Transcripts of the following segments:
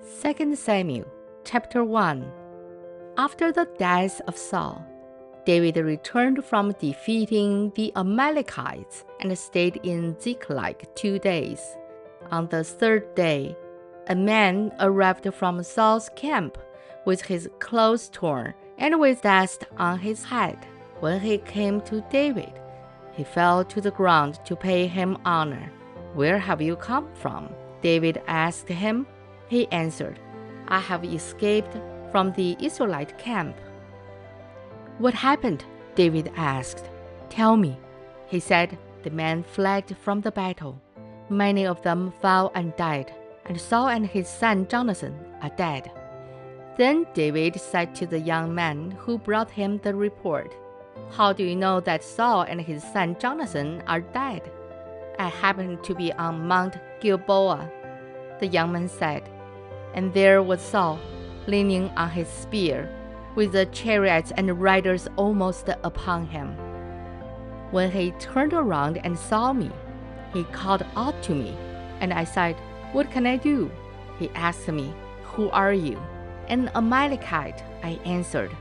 2 Samuel chapter 1. After the death of Saul, David returned from defeating the Amalekites and stayed in Ziklag 2 days. On the third day, a man arrived from Saul's camp with his clothes torn and with dust on his head. When he came to David, he fell to the ground to pay him honor. "Where have you come from?" David asked him. He answered, "I have escaped from the Israelite camp." "What happened?" David asked. "Tell me." He said, "The men fled from the battle. Many of them fell and died, and Saul and his son Jonathan are dead." Then David said to the young man who brought him the report, "How do you know that Saul and his son Jonathan are dead?" "I happened to be on Mount Gilboa," the young man said, "and there was Saul, leaning on his spear, with the chariots and riders almost upon him. When he turned around and saw me, he called out to me, and I said, 'What can I do?' He asked me, 'Who are you?' 'An Amalekite,' I answered.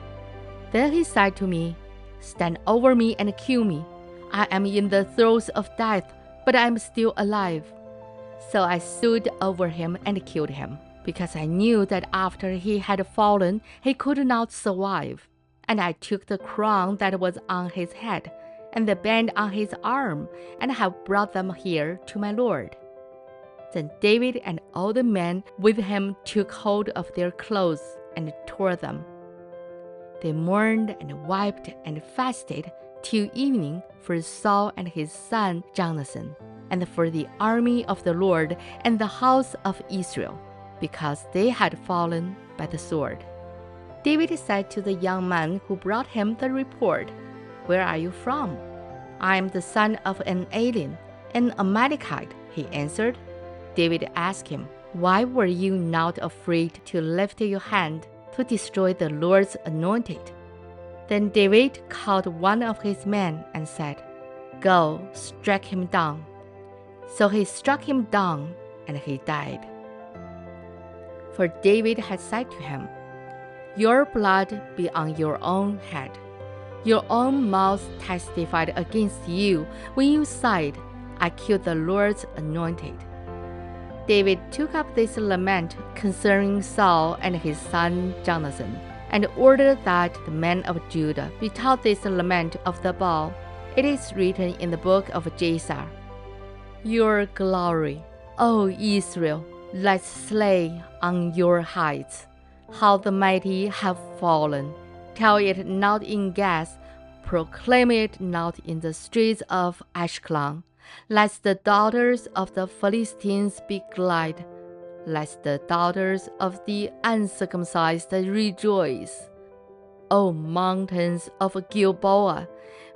Then he said to me, 'Stand over me and kill me. I am in the throes of death, but I am still alive.' So I stood over him and killed him, because I knew that after he had fallen, he could not survive. And I took the crown that was on his head and the band on his arm, and have brought them here to my Lord." Then David and all the men with him took hold of their clothes and tore them. They mourned and wept and fasted till evening for Saul and his son Jonathan, and for the army of the Lord and the house of Israel, because they had fallen by the sword. David said to the young man who brought him the report, "Where are you from?" "I am the son of an alien, an Amalekite," he answered. David asked him, "Why were you not afraid to lift your hand to destroy the Lord's anointed?" Then David called one of his men and said, "Go, strike him down." So he struck him down, and he died. For David had said to him, "Your blood be on your own head. Your own mouth testified against you when you said, 'I killed the Lord's anointed.'" David took up this lament concerning Saul and his son Jonathan, and ordered that the men of Judah be taught this lament of the bow. It is written in the book of Jasher, "Your glory, O Israel, lies slain on your heights. How the mighty have fallen. Tell it not in Gath, proclaim it not in the streets of Ashkelon. Lest the daughters of the Philistines be glad, lest the daughters of the uncircumcised rejoice. O mountains of Gilboa,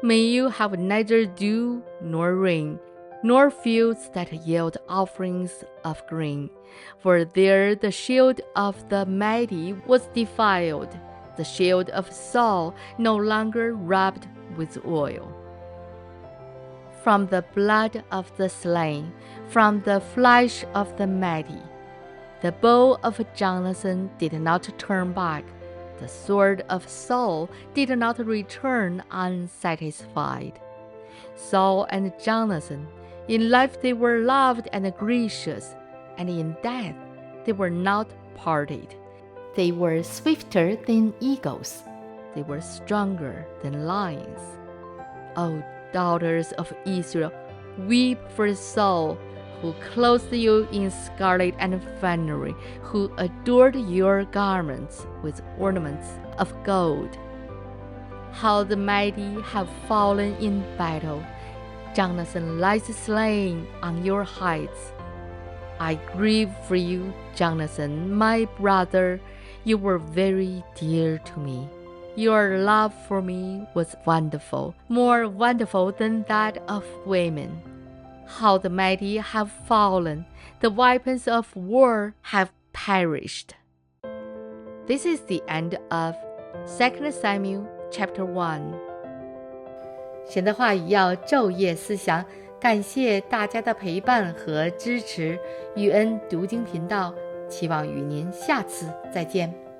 may you have neither dew nor rain, nor fields that yield offerings of grain. For there the shield of the mighty was defiled, the shield of Saul no longer rubbed with oil. From the blood of the slain, from the flesh of the mighty, the bow of Jonathan did not turn back, the sword of Saul did not return unsatisfied. Saul and Jonathan, in life they were loved and gracious, and in death they were not parted. They were swifter than eagles, they were stronger than lions. O daughters of Israel, weep for Saul, who clothed you in scarlet and finery, who adored your garments with ornaments of gold. How the mighty have fallen in battle. Jonathan lies slain on your heights. I grieve for you, Jonathan, my brother. You were very dear to me. Your love for me was wonderful, more wonderful than that of women. How the mighty have fallen, the weapons of war have perished. This is the end of 2 Samuel chapter 1. 神的话语要昼夜思想，感谢大家的陪伴和支持。UN 读经频道期望与您下次再见。